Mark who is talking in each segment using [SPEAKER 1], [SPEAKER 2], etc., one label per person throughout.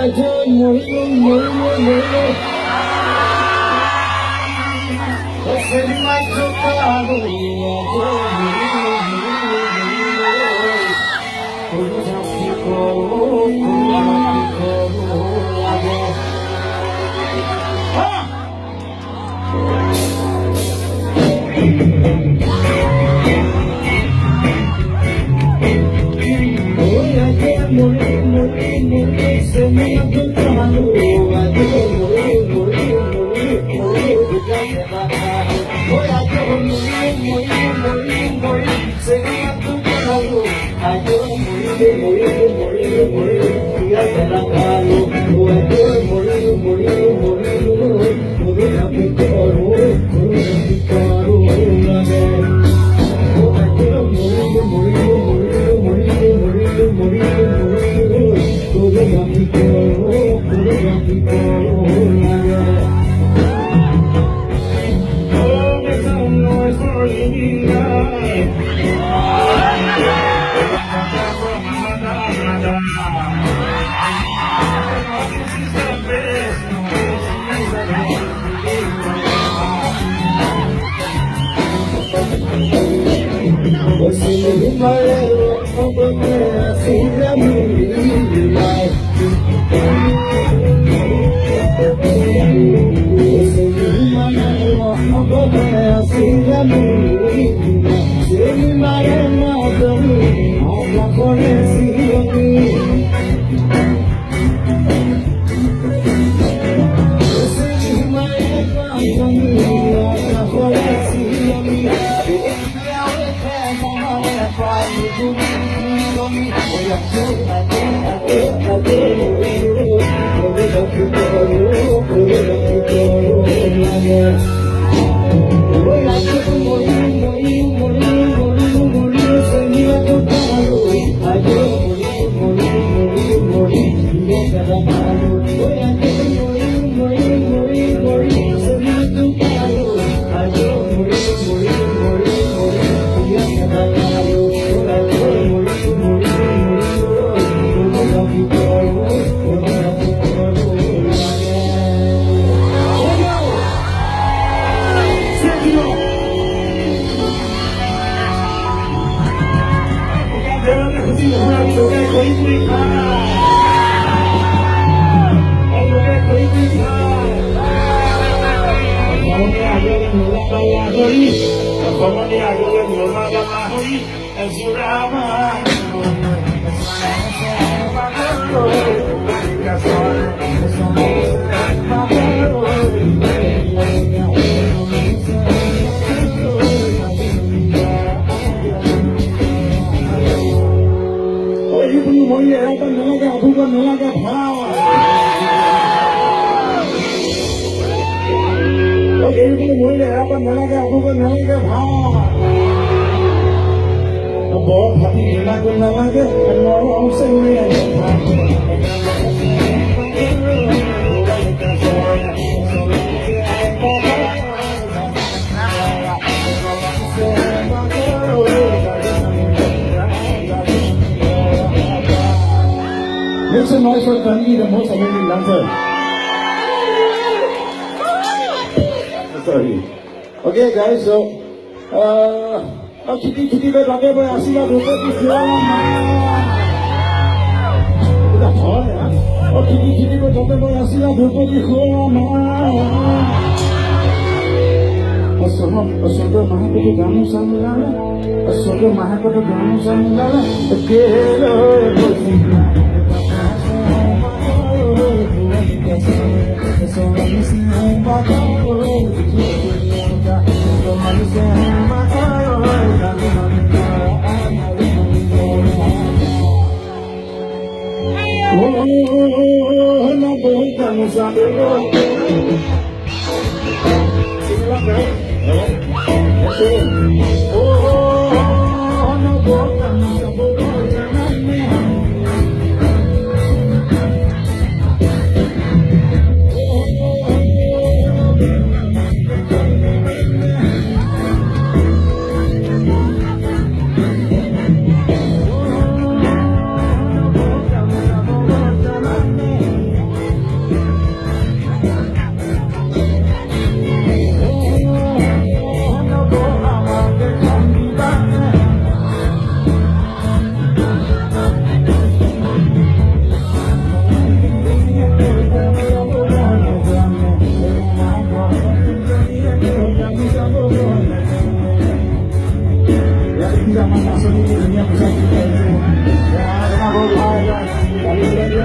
[SPEAKER 1] Make some noise for Tanvi, the most amazing dancer. Sorry. Okay, guys, so, Kitty में लगे हुए आशीर्वाद होते कि और Kitty में लगे हुए आशीर्वाद होते कि Asal mahal tu kamu sambil asal mahal tu kamu sambil kelo dunia bisa kita itu. Ya, kenapa bahaya? Kali ini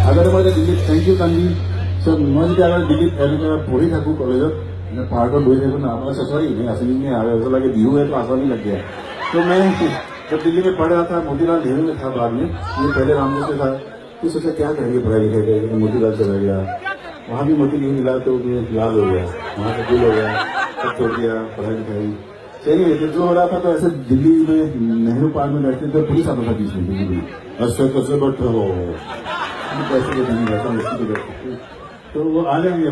[SPEAKER 1] আগতে মই দিল্লীত থেংক ইউ কান্দি চব মই যেতিয়া আগতে দিল্লীত এনেকৈ পঢ়ি থাকোঁ কলেজত পাৰ্কত বহি থাকোঁ ना हमारा ससुराल ही आसानी में आ रहा है लगे दिहू है तो आसानी लग गया तो मैं जब दिल्ली में पढ़ रहा था मोतीलाल नेहरू में था बाद में ये पहले रामदेव से था तो सोचा क्या करेंगे पढ़ाई लिखाई करेंगे मोतीलाल चला गया वहाँ भी मोती नहीं मिला तो लाल हो गया वहाँ से गुल हो गया सब छोड़ दिया पढ़ाई लिखाई चलिए जो हो रहा था तो ऐसे दिल्ली में नेहरू पार्क में बैठते थे पुलिस आता था बीच में दिल्ली में अच्छा कैसे बैठ पैसे के नहीं रहता तो वो आ जाएंगे